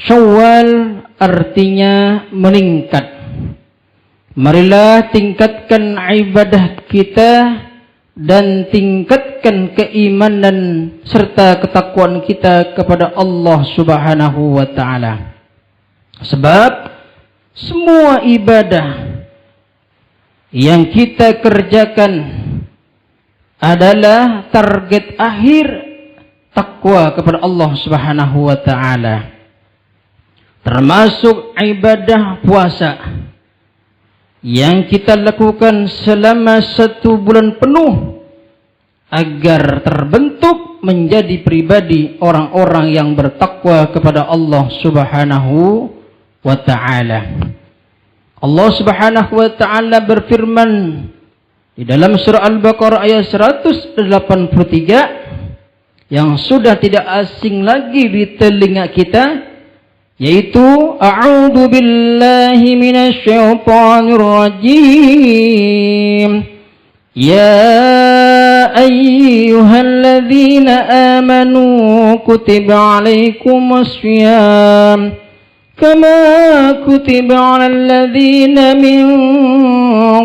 Syawal artinya meningkat. Marilah tingkatkan ibadah kita dan tingkatkan keimanan serta ketakwaan kita kepada Allah Subhanahu wa taala. Sebab semua ibadah yang kita kerjakan adalah target akhir takwa kepada Allah Subhanahu wa taala. Termasuk ibadah puasa yang kita lakukan selama 1 bulan penuh agar terbentuk menjadi pribadi orang-orang yang bertakwa kepada Allah Subhanahu wa taala. Allah Subhanahu wa taala berfirman di dalam surah Al-Baqarah ayat 183 yang sudah tidak asing lagi di telinga kita, yaitu a'udzu billahi minasy syaithanir rajim. Ya ayyuhalladzina amanu kutiba 'alaikumus syiyam kama kutiba 'alal ladzina min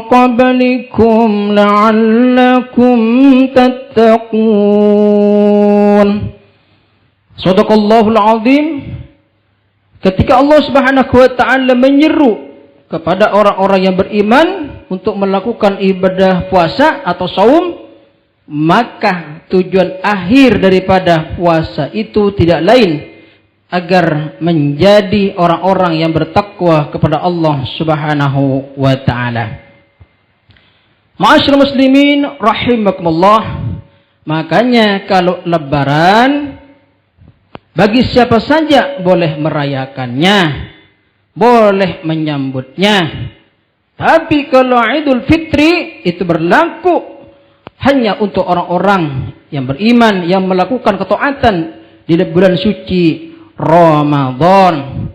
qablikum la'allakum tattaqun. Shadaqallahul 'azim. Ketika Allah Subhanahu wa taala menyeru kepada orang-orang yang beriman untuk melakukan ibadah puasa atau saum, maka tujuan akhir daripada puasa itu tidak lain agar menjadi orang-orang yang bertakwa kepada Allah Subhanahu wa taala. Ma'asyiral muslimin rahimakumullah, makanya kalau lebaran bagi siapa saja boleh merayakannya, boleh menyambutnya. Tapi kalau Idul Fitri itu berlaku hanya untuk orang-orang yang beriman yang melakukan ketaatan di bulan suci Ramadan.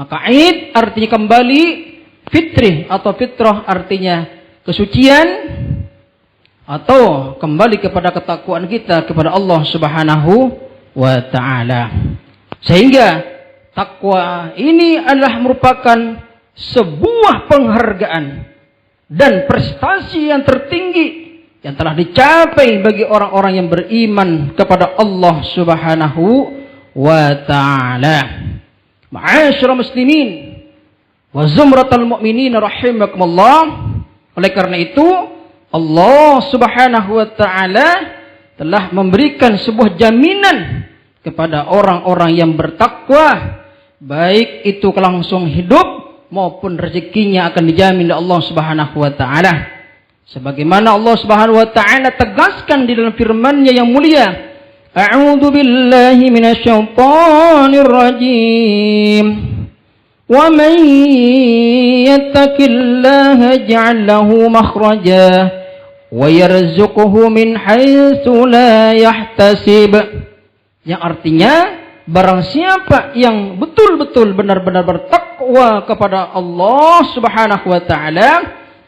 Maka Id artinya kembali, Fitri atau fitrah artinya kesucian atau kembali kepada ketakwaan kita kepada Allah Subhanahu wa ta'ala. Sehingga takwa ini adalah merupakan sebuah penghargaan dan prestasi yang tertinggi yang telah dicapai bagi orang-orang yang beriman kepada Allah Subhanahu wa ta'ala. Ma'asyiral muslimin wa zumratal mu'minin rahimakumullah. Oleh karena itu Allah Subhanahu wa ta'ala telah memberikan sebuah jaminan kepada orang-orang yang bertakwa, baik itu langsung hidup maupun rezekinya akan dijamin oleh Allah Subhanahu wa taala. Sebagaimana Allah Subhanahu wa taala tegaskan di dalam firman-Nya yang mulia, A'udzu billahi minasyaitonir rajim. Wa man yattaqillaha yaj'al lahu makhraja wa yarzuquhu min haitsu la yahtasib. Yang artinya barang siapa yang betul-betul benar-benar bertakwa kepada Allah Subhanahu wa taala,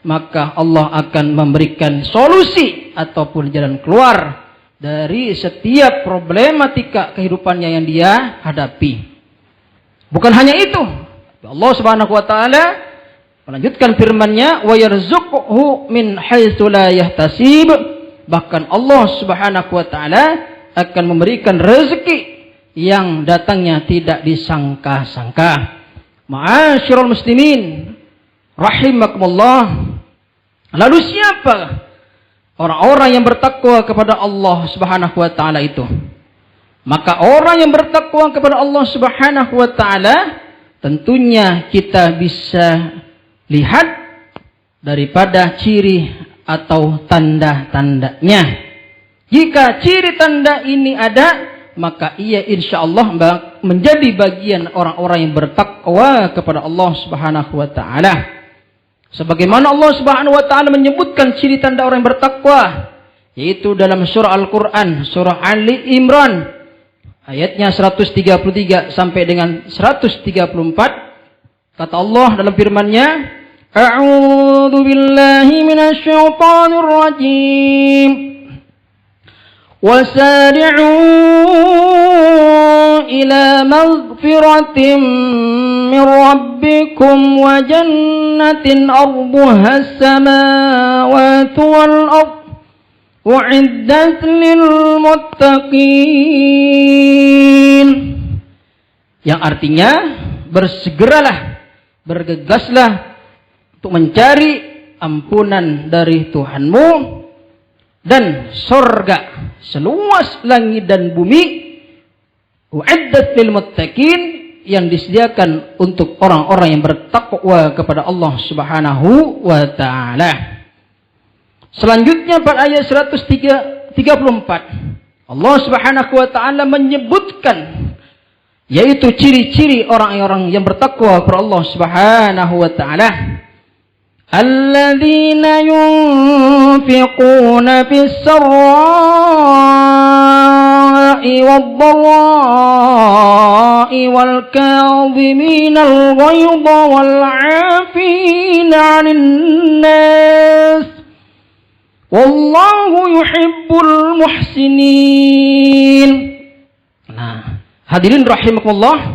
maka Allah akan memberikan solusi ataupun jalan keluar dari setiap problematika kehidupannya yang dia hadapi. Bukan hanya itu, Allah Subhanahu wa taala melanjutkan firman-Nya, wa yarzuquhu min haitsu la yahtasib. Bahkan Allah Subhanahu wa taala akan memberikan rezeki yang datangnya tidak disangka-sangka. Ma'asyiral muslimin rahimakumullah. Lalu siapa orang-orang yang bertakwa kepada Allah Subhanahu wa taala itu? Maka orang yang bertakwa kepada Allah Subhanahu wa taala tentunya kita bisa lihat daripada ciri atau tanda-tandanya. Jika ciri tanda ini ada, maka ia insya Allah menjadi bagian orang-orang yang bertakwa kepada Allah Subhanahu wa taala. Sebagaimana Allah Subhanahu wa taala menyebutkan ciri tanda orang yang bertakwa, yaitu dalam surah Al-Qur'an, surah Ali Imran ayatnya 133 sampai dengan 134. Kata Allah dalam firman-Nya, A'udzu billahi minasyaitonir rajim. Wasari'u ila maghfiratin min rabbikum wa jannatin arduha as-samawati wal ardh u'iddat lil muttaqin. Yang artinya, bersegeralah, bergegaslah untuk mencari ampunan dari Tuhanmu, dan surga seluas langit dan bumi u'iddat lil muttaqin, yang disediakan untuk orang-orang yang bertakwa kepada Allah Subhanahu wa taala. Selanjutnya pada ayat 134 Allah Subhanahu wa taala menyebutkan yaitu ciri-ciri orang-orang yang bertakwa kepada Allah Subhanahu wa taala. Alladzina yunfiquna fis sarra'i wad-dharra'i wal kadhiminal ghayza wal 'afina 'anil nas wallahu yuhibbul muhsinin. Nah, hadirin rahimakumullah,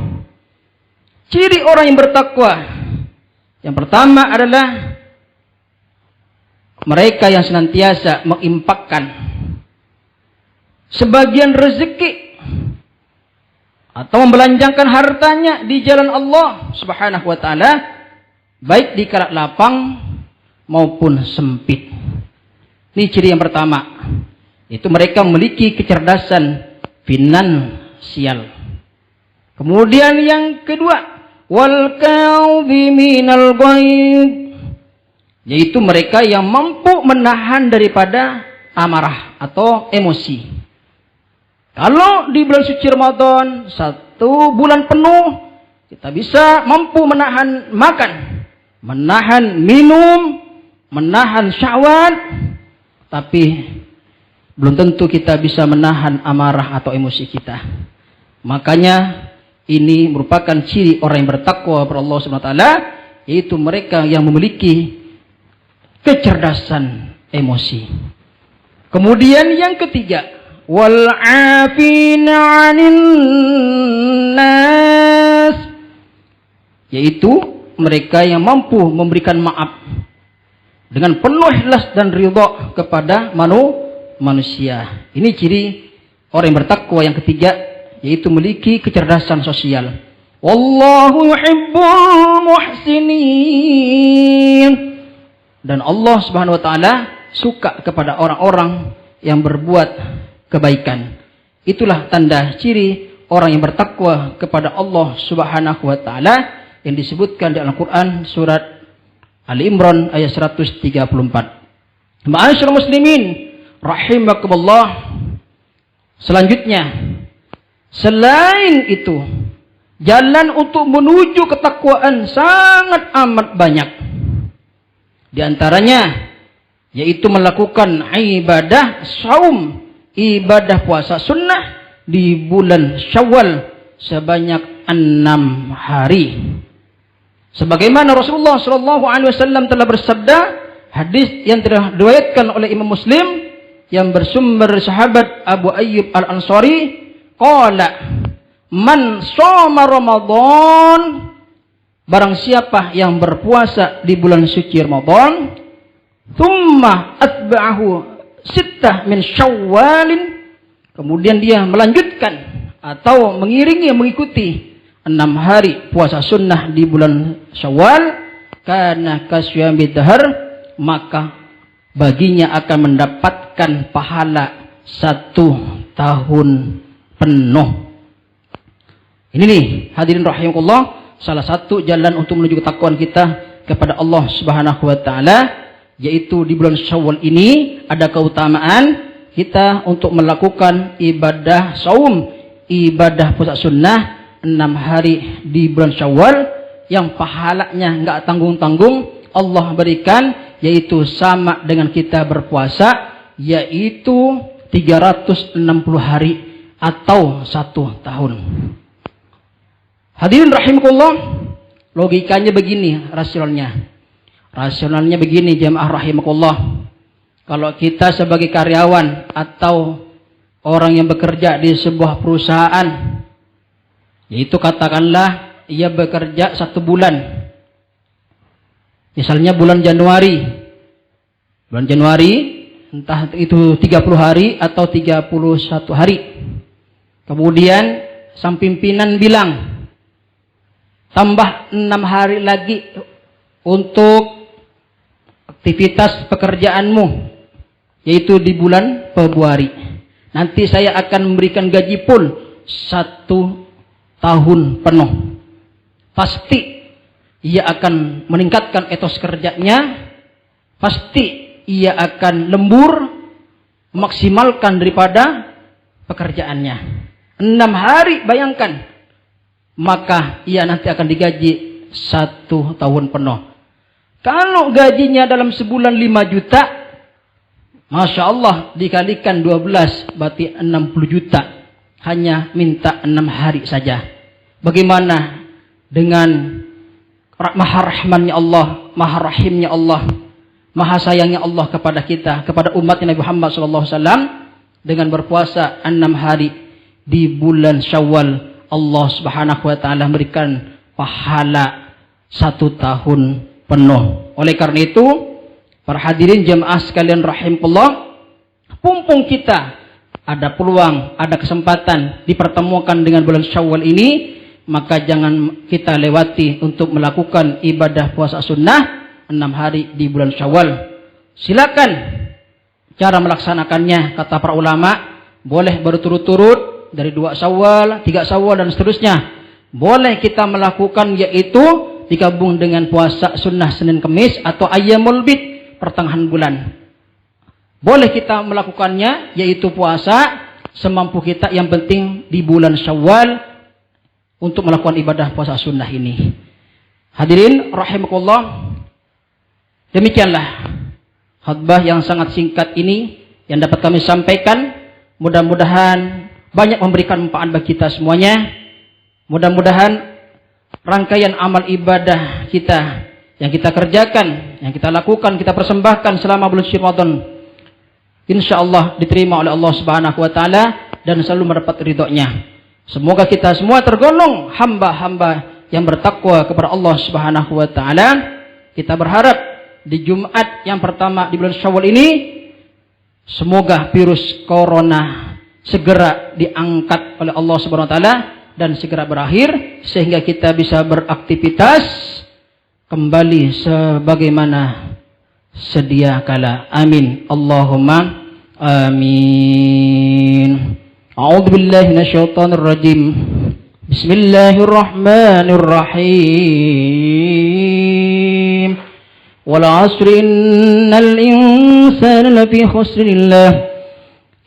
ciri orang yang bertakwa yang pertama adalah mereka yang senantiasa menginfakkan sebagian rezeki atau membelanjakan hartanya di jalan Allah Subhanahu wa taala, baik di kala lapang maupun sempit. Ini ciri yang pertama, itu mereka memiliki kecerdasan finansial. Kemudian yang kedua, wal kadhiminal ghaidh, yaitu mereka yang mampu menahan daripada amarah atau emosi. Kalau di bulan suci Ramadan 1 bulan penuh kita bisa mampu menahan makan, menahan minum, menahan syahwat, tapi belum tentu kita bisa menahan amarah atau emosi kita. Makanya ini merupakan ciri orang yang bertakwa kepada Allah Subhanahu wa taala, yaitu mereka yang memiliki kecerdasan emosi. Kemudian yang ketiga, wal 'afina 'anil nas, yaitu mereka yang mampu memberikan maaf dengan penuh ikhlas dan ridha kepada manusia. Ini ciri orang yang bertakwa yang ketiga, yaitu memiliki kecerdasan sosial. Wallahu yuhibbul muhsinin. Dan Allah Subhanahu wa taala suka kepada orang-orang yang berbuat kebaikan. Itulah tanda ciri orang yang bertakwa kepada Allah Subhanahu wa taala yang disebutkan di Al-Qur'an surat Ali Imran ayat 134. Ma'asyiral muslimin rahimakumullah. Selanjutnya, selain itu, jalan untuk menuju ketakwaan sangat amat banyak. Di antaranya yaitu melakukan ibadah saum, ibadah puasa sunnah di bulan Syawal sebanyak 6 hari. Sebagaimana Rasulullah SAW telah bersabda, hadis yang telah diriwayatkan oleh Imam Muslim yang bersumber sahabat Abu Ayyub Al-Ansari, qala man shoma Ramadan, barang siapa yang berpuasa di bulan suci Ramadan, thumma atba'ahu sittah min Syawalin, kemudian dia melanjutkan atau mengiringi, mengikuti 6 hari puasa sunnah di bulan Syawal, kana kasyami dahar, maka baginya akan mendapatkan pahala 1 tahun penuh. Ini nih hadirin rahimakumullah, salah satu jalan untuk menuju ketakwaan kita kepada Allah Subhanahu wa taala, yaitu di bulan Syawal ini ada keutamaan kita untuk melakukan ibadah saum, ibadah puasa sunnah 6 hari di bulan Syawal yang pahalanya enggak tanggung-tanggung Allah berikan, yaitu sama dengan kita berpuasa, yaitu 360 hari atau 1 tahun. Hadirin rahimakumullah, logikanya begini, rasionalnya begini jemaah rahimakumullah. Kalau kita sebagai karyawan atau orang yang bekerja di sebuah perusahaan, yaitu katakanlah ia bekerja 1 bulan, misalnya bulan Januari, entah itu 30 hari atau 31 hari. Kemudian sang pimpinan bilang, tambah 6 hari lagi untuk aktivitas pekerjaanmu, yaitu di bulan Februari. Nanti saya akan memberikan gaji full 1 tahun penuh. Pasti ia akan meningkatkan etos kerjanya, pasti ia akan lembur, memaksimalkan daripada pekerjaannya. 6 hari bayangkan, maka ia nanti akan digaji 1 tahun penuh. Kalau gajinya dalam sebulan 5 juta, Masya Allah, dikalikan 12 berarti 60 juta. Hanya minta 6 hari saja. Bagaimana dengan maha rahmannya Allah, maha rahimnya Allah, maha sayangnya Allah kepada kita, kepada umat Nabi Muhammad SAW, dengan berpuasa 6 hari di bulan Syawal, Allah Subhanahu wa taala memberikan pahala 1 tahun penuh. Oleh karena itu, para hadirin jemaah sekalian rahimakumullah, mumpung kita ada peluang, ada kesempatan dipertemukan dengan bulan Syawal ini, maka jangan kita lewati untuk melakukan ibadah puasa sunnah 6 hari di bulan Syawal. Silakan cara melaksanakannya, kata para ulama, boleh berturut-turut dari 2 Syawal, 3 Syawal dan seterusnya. Boleh kita melakukan yaitu digabung dengan puasa sunnah Senin Kemis atau Ayyamul Bid, pertengahan bulan. Boleh kita melakukannya yaitu puasa semampu kita, yang penting di bulan Syawal untuk melakukan ibadah puasa sunnah ini. Hadirin rahimakumullah, demikianlah khutbah yang sangat singkat ini yang dapat kami sampaikan. Mudah-mudahan banyak memberikan manfaat bagi kita semuanya. Mudah-mudahan rangkaian amal ibadah kita yang kita kerjakan, yang kita lakukan, kita persembahkan selama bulan Ramadan, insyaallah diterima oleh Allah Subhanahu wa taala dan selalu mendapat ridhonya. Semoga kita semua tergolong hamba-hamba yang bertakwa kepada Allah Subhanahu wa taala. Kita berharap di Jumat yang pertama di bulan Syawal ini, semoga virus corona segera diangkat oleh Allah Subhanahu wa taala dan segera berakhir, sehingga kita bisa beraktivitas kembali sebagaimana sedia kala. Amin. Allahumma amin. A'udzu billahi minasyaitonir rajim. Bismillahirrahmanirrahim. Wal 'asri innal insana lafi khusrin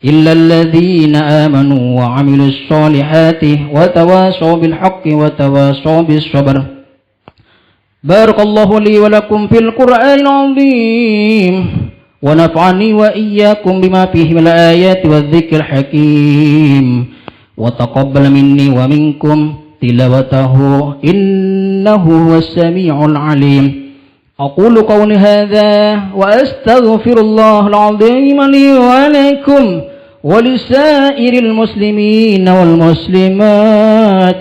illa alladhina amanu wa 'amilus solihati wa tawasaw bil haqqi wa tawasaw bis sabr. Barakallahu li wa lakum fil Qur'anil 'azim. ونفعني وإياكم بما فيه من الآيات والذكر الحكيم وتقبل مني ومنكم تلاوته إنه هو السميع العليم. أقول قولي هذا وأستغفر الله العظيم لي ولكم ولسائر المسلمين والمسلمات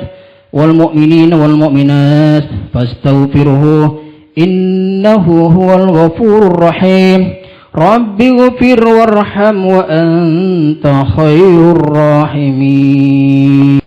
والمؤمنين والمؤمنات فاستغفروه إنه هو الغفور الرحيم. Rabbi ghfir warham wa anta khairur rahimin.